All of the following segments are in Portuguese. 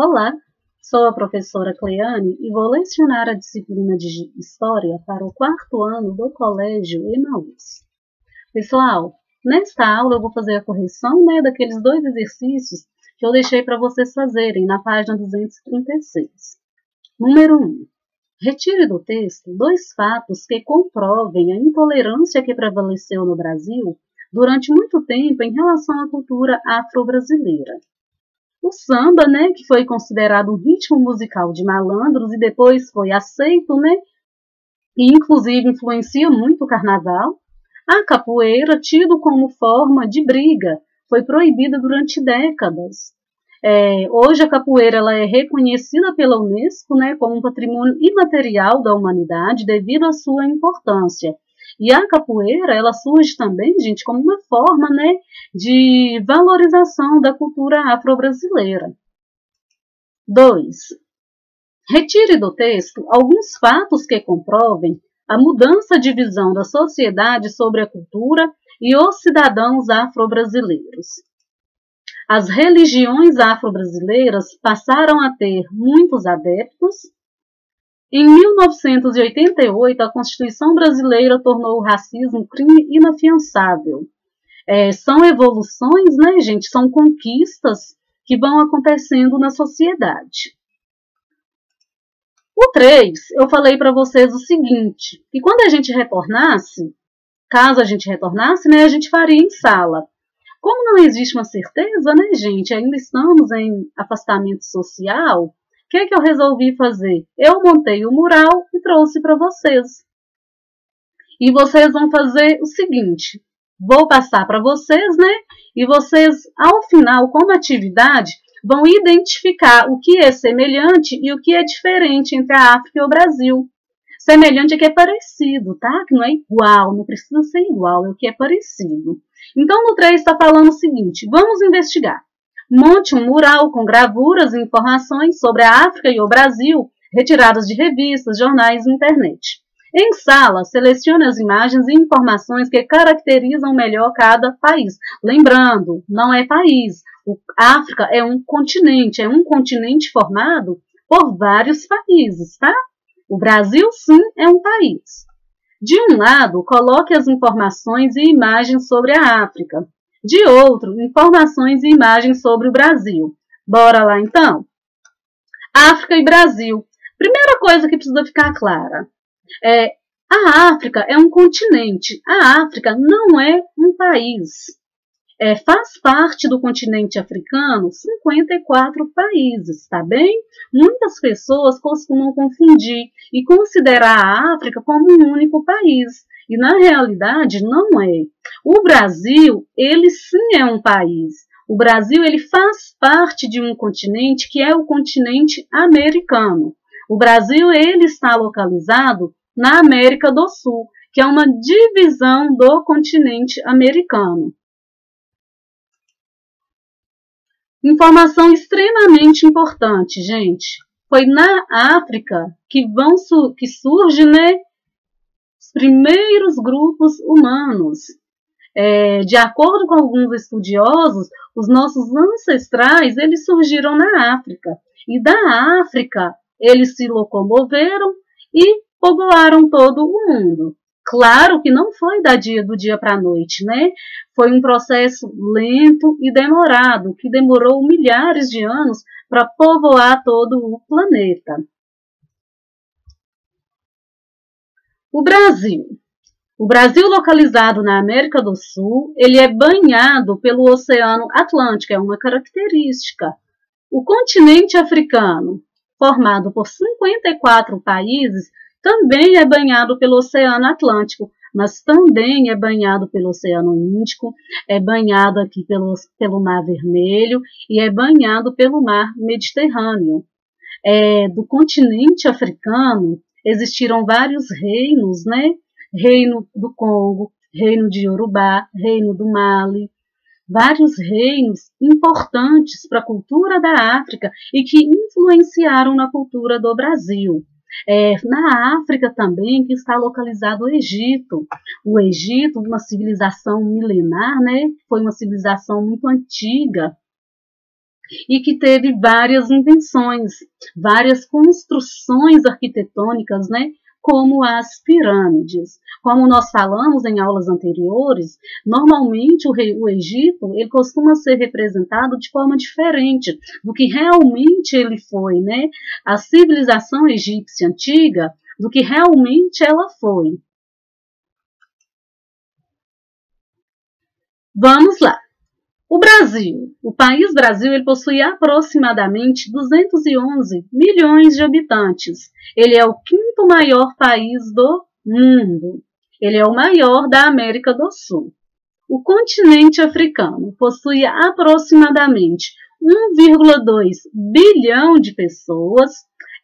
Olá, sou a professora Cleane e vou lecionar a disciplina de História para o quarto ano do Colégio Emaús. Pessoal, nesta aula eu vou fazer a correção daqueles dois exercícios que eu deixei para vocês fazerem na página 236. Número 1. Retire do texto dois fatos que comprovem a intolerância que prevaleceu no Brasil durante muito tempo em relação à cultura afro-brasileira. O samba, que foi considerado um ritmo musical de malandros e depois foi aceito, e inclusive influencia muito o carnaval. A capoeira, tido como forma de briga, foi proibida durante décadas. Hoje a capoeira ela é reconhecida pela Unesco, como um patrimônio imaterial da humanidade devido à sua importância. E a capoeira, ela surge também, gente, como uma forma, de valorização da cultura afro-brasileira. 2. Retire do texto alguns fatos que comprovem a mudança de visão da sociedade sobre a cultura e os cidadãos afro-brasileiros. As religiões afro-brasileiras passaram a ter muitos adeptos. Em 1988, a Constituição brasileira tornou o racismo crime inafiançável. São evoluções, gente? São conquistas que vão acontecendo na sociedade. O 3, eu falei para vocês o seguinte, que quando a gente retornasse, caso a gente retornasse, a gente faria em sala. Como não existe uma certeza, gente? Ainda estamos em afastamento social. O que eu resolvi fazer? Eu montei o mural e trouxe para vocês. E vocês vão fazer o seguinte, vou passar para vocês, e vocês, ao final, como atividade, vão identificar o que é semelhante e o que é diferente entre a África e o Brasil. Semelhante é que é parecido, tá? Que não é igual, não precisa ser igual, é o que é parecido. Então, no 3 está falando o seguinte, vamos investigar. Monte um mural com gravuras e informações sobre a África e o Brasil, retiradas de revistas, jornais e internet. Em sala, selecione as imagens e informações que caracterizam melhor cada país. Lembrando, não é país. A África é um continente formado por vários países, tá? O Brasil, sim, é um país. De um lado, coloque as informações e imagens sobre a África. De outro, informações e imagens sobre o Brasil. Bora lá, então? África e Brasil. Primeira coisa que precisa ficar clara. A África é um continente. A África não é um país. Faz parte do continente africano 54 países, tá bem? Muitas pessoas costumam confundir e considerar a África como um único país. E na realidade não é. O Brasil, ele sim é um país. O Brasil, ele faz parte de um continente que é o continente americano. O Brasil, ele está localizado na América do Sul, que é uma divisão do continente americano. Informação extremamente importante, gente. Foi na África que surge, os primeiros grupos humanos. De acordo com alguns estudiosos, os nossos ancestrais, eles surgiram na África. E da África, eles se locomoveram e povoaram todo o mundo. Claro que não foi do dia para a noite, Foi um processo lento e demorado, que demorou milhares de anos para povoar todo o planeta. O Brasil, localizado na América do Sul, ele é banhado pelo Oceano Atlântico, é uma característica. O continente africano, formado por 54 países, também é banhado pelo Oceano Atlântico, mas também é banhado pelo Oceano Índico, é banhado aqui pelo Mar Vermelho e é banhado pelo Mar Mediterrâneo. Do continente africano existiram vários reinos, Reino do Congo, Reino de Yorubá, Reino do Mali, vários reinos importantes para a cultura da África e que influenciaram na cultura do Brasil. Na África também que está localizado o Egito. O Egito, uma civilização milenar, foi uma civilização muito antiga. e que teve várias invenções, várias construções arquitetônicas, né? Como as pirâmides. Como nós falamos em aulas anteriores, normalmente o Egito ele costuma ser representado de forma diferente do que realmente ele foi, né? A civilização egípcia antiga, do que realmente ela foi. Vamos lá. O Brasil, o país Brasil, ele possui aproximadamente 211 milhões de habitantes. Ele é o quinto maior país do mundo. Ele é o maior da América do Sul. O continente africano possui aproximadamente 1,2 bilhão de pessoas.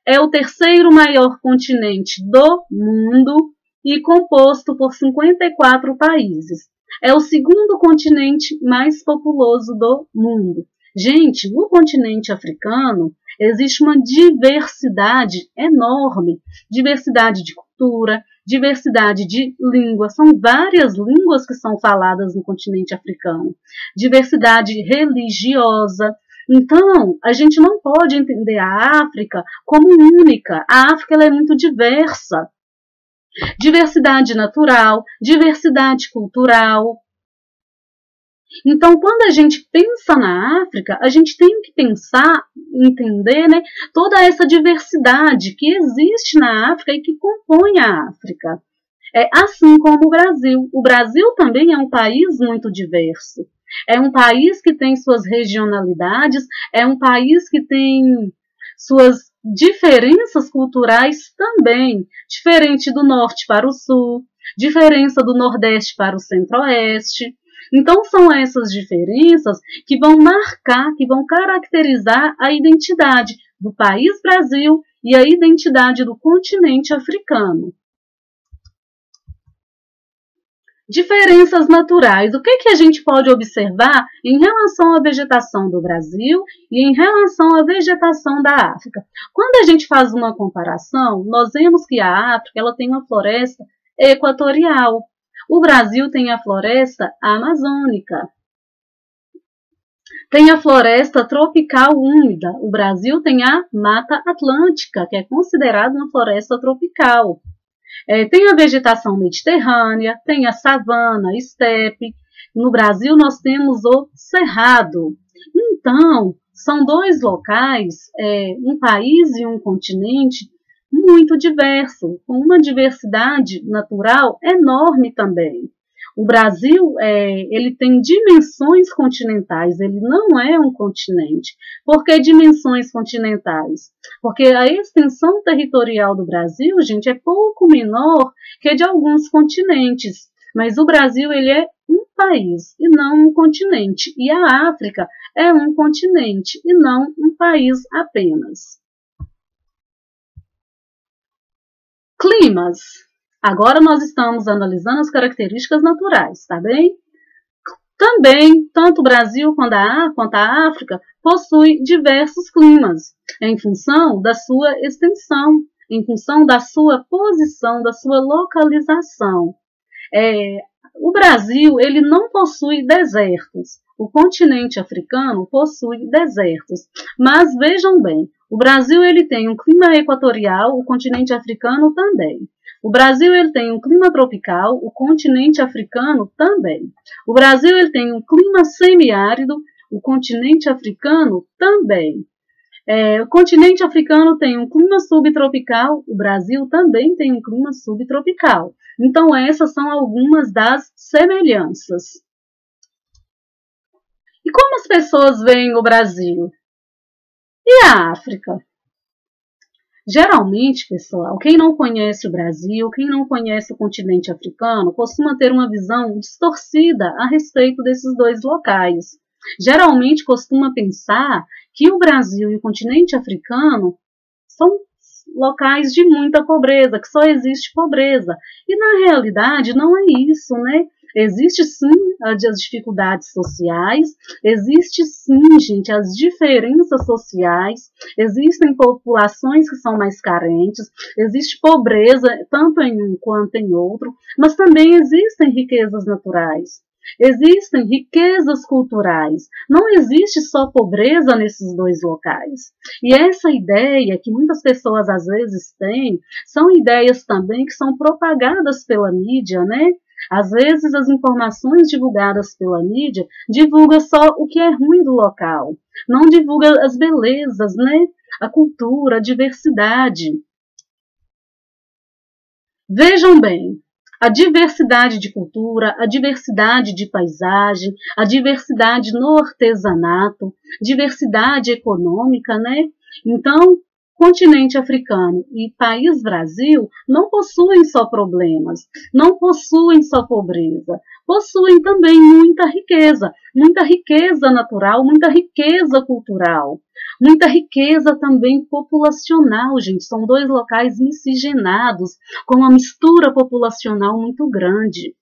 É o terceiro maior continente do mundo e composto por 54 países. É o segundo continente mais populoso do mundo. Gente, no continente africano existe uma diversidade enorme, diversidade de cultura, diversidade de línguas, são várias línguas que são faladas no continente africano, diversidade religiosa. Então, a gente não pode entender a África como única. A África ela é muito diversa. Diversidade natural, diversidade cultural. Então, quando a gente pensa na África, a gente tem que pensar, entender, né, toda essa diversidade que existe na África e que compõe a África. Assim como o Brasil. O Brasil também é um país muito diverso. É um país que tem suas regionalidades, é um país que tem suas diferenças culturais também, diferente do norte para o sul, diferença do nordeste para o centro-oeste. Então, são essas diferenças que vão marcar, que vão caracterizar a identidade do país Brasil e a identidade do continente africano. Diferenças naturais. O que a gente pode observar em relação à vegetação do Brasil e em relação à vegetação da África? Quando a gente faz uma comparação, nós vemos que a África ela tem uma floresta equatorial. O Brasil tem a floresta amazônica. Tem a floresta tropical úmida. O Brasil tem a Mata Atlântica, que é considerada uma floresta tropical. Tem a vegetação mediterrânea, tem a savana, estepe. No Brasil nós temos o cerrado. Então, são dois locais, um país e um continente muito diverso, com uma diversidade natural enorme também. O Brasil ele tem dimensões continentais, ele não é um continente. Por que dimensões continentais? Porque a extensão territorial do Brasil, gente, é pouco menor que a de alguns continentes. Mas o Brasil ele é um país e não um continente. E a África é um continente e não um país apenas. Climas. Agora nós estamos analisando as características naturais, tá bem? Também, tanto o Brasil quanto a África possui diversos climas, em função da sua extensão, em função da sua posição, da sua localização. O Brasil ele não possui desertos. O continente africano possui desertos. Mas vejam bem, o Brasil ele tem um clima equatorial, o continente africano também. O Brasil ele tem um clima tropical, o continente africano também. O Brasil ele tem um clima semiárido, o continente africano também. O continente africano tem um clima subtropical, o Brasil também tem um clima subtropical. Então, essas são algumas das semelhanças. E como as pessoas veem o Brasil? E a África? Geralmente, pessoal, quem não conhece o Brasil, quem não conhece o continente africano, costuma ter uma visão distorcida a respeito desses dois locais. Geralmente costuma pensar que o Brasil e o continente africano são locais de muita pobreza, que só existe pobreza. E na realidade não é isso, né? Existe sim as dificuldades sociais, existe sim, gente, as diferenças sociais, existem populações que são mais carentes, existe pobreza tanto em um quanto em outro, mas também existem riquezas naturais. Existem riquezas culturais, não existe só pobreza nesses dois locais. E essa ideia que muitas pessoas às vezes têm, são ideias também que são propagadas pela mídia, né? Às vezes as informações divulgadas pela mídia divulgam só o que é ruim do local, não divulga as belezas, né? A cultura, a diversidade. Vejam bem, a diversidade de cultura, a diversidade de paisagem, a diversidade no artesanato, diversidade econômica, né? Então, continente africano e país Brasil não possuem só problemas, não possuem só pobreza, possuem também muita riqueza natural, muita riqueza cultural, muita riqueza também populacional, gente. São dois locais miscigenados, com uma mistura populacional muito grande.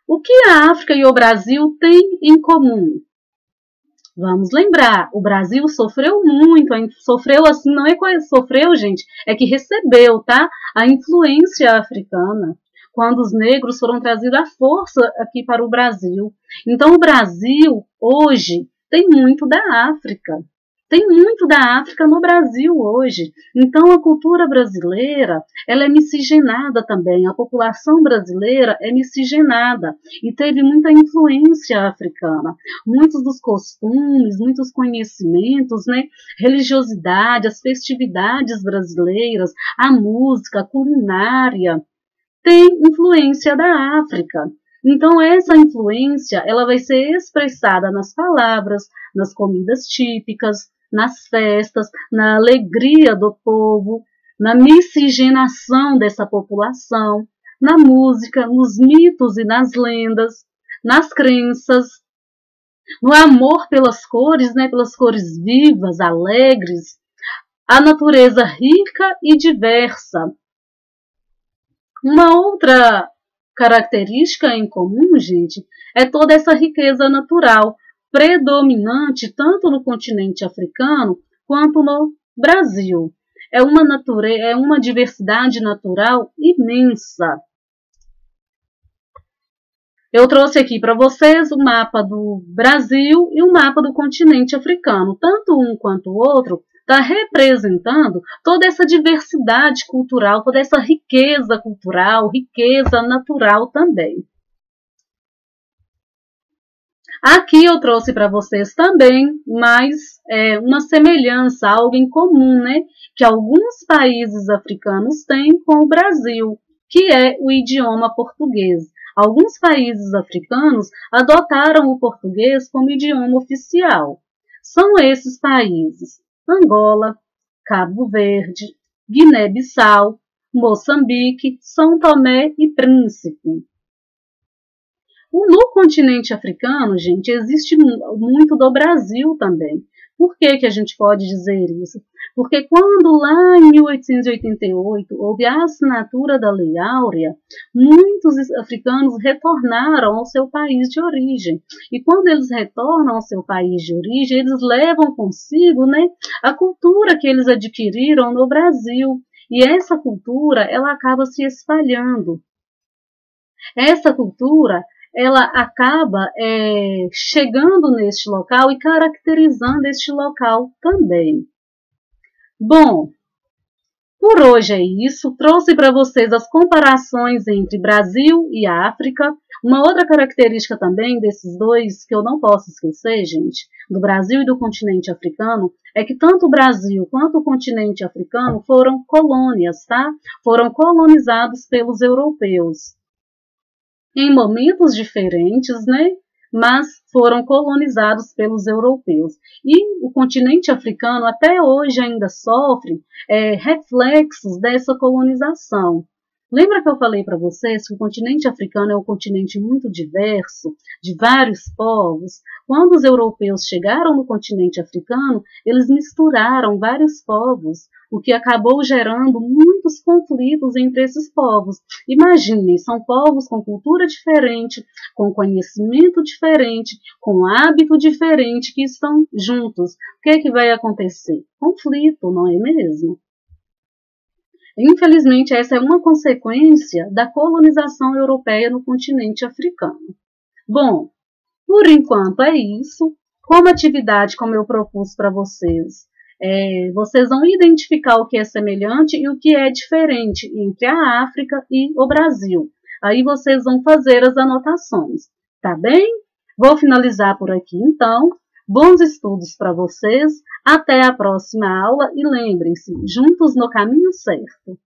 O que a África e o Brasil têm em comum? Vamos lembrar, o Brasil sofreu muito, sofreu assim, não é coisa, sofreu, gente, é que recebeu, tá? A influência africana, quando os negros foram trazidos à força aqui para o Brasil. Então, o Brasil, hoje, tem muito da África. Tem muito da África no Brasil hoje. Então, a cultura brasileira, ela é miscigenada também. A população brasileira é miscigenada e teve muita influência africana. Muitos dos costumes, muitos conhecimentos, né? Religiosidade, as festividades brasileiras, a música, a culinária, tem influência da África. Então, essa influência ela vai ser expressada nas palavras, nas comidas típicas, nas festas, na alegria do povo, na miscigenação dessa população, na música, nos mitos e nas lendas, nas crenças, no amor pelas cores, né, pelas cores vivas, alegres, a natureza rica e diversa. Uma outra característica em comum, gente, é toda essa riqueza natural, predominante tanto no continente africano quanto no Brasil. É uma diversidade natural imensa. Eu trouxe aqui para vocês o mapa do Brasil e o mapa do continente africano. Tanto um quanto o outro está representando toda essa diversidade cultural, toda essa riqueza cultural, riqueza natural também. Aqui eu trouxe para vocês também mais uma semelhança, algo em comum, né? Que alguns países africanos têm com o Brasil, que é o idioma português. Alguns países africanos adotaram o português como idioma oficial. São esses países: Angola, Cabo Verde, Guiné-Bissau, Moçambique, São Tomé e Príncipe. No continente africano, gente, existe muito do Brasil também. Por que a gente pode dizer isso? Porque quando lá em 1888 houve a assinatura da Lei Áurea, muitos africanos retornaram ao seu país de origem. E quando eles retornam ao seu país de origem, eles levam consigo, né, a cultura que eles adquiriram no Brasil. E essa cultura, ela acaba se espalhando. Essa cultura, ela acaba chegando neste local e caracterizando este local também. Bom, por hoje é isso. Trouxe para vocês as comparações entre Brasil e África. Uma outra característica também desses dois, que eu não posso esquecer, gente, do Brasil e do continente africano, é que tanto o Brasil quanto o continente africano foram colônias, tá? Foram colonizados pelos europeus. Em momentos diferentes, né? Mas foram colonizados pelos europeus. E o continente africano até hoje ainda sofre reflexos dessa colonização. Lembra que eu falei para vocês que o continente africano é um continente muito diverso, de vários povos? Quando os europeus chegaram no continente africano, eles misturaram vários povos, o que acabou gerando muitos conflitos entre esses povos. Imaginem, são povos com cultura diferente, com conhecimento diferente, com hábito diferente, que estão juntos. O que vai acontecer? Conflito, não é mesmo? Infelizmente, essa é uma consequência da colonização europeia no continente africano. Bom, por enquanto é isso. Como atividade, como eu propus para vocês, vocês vão identificar o que é semelhante e o que é diferente entre a África e o Brasil. Aí vocês vão fazer as anotações, tá bem? Vou finalizar por aqui, então. Bons estudos para vocês. Até a próxima aula e lembrem-se, juntos no caminho certo.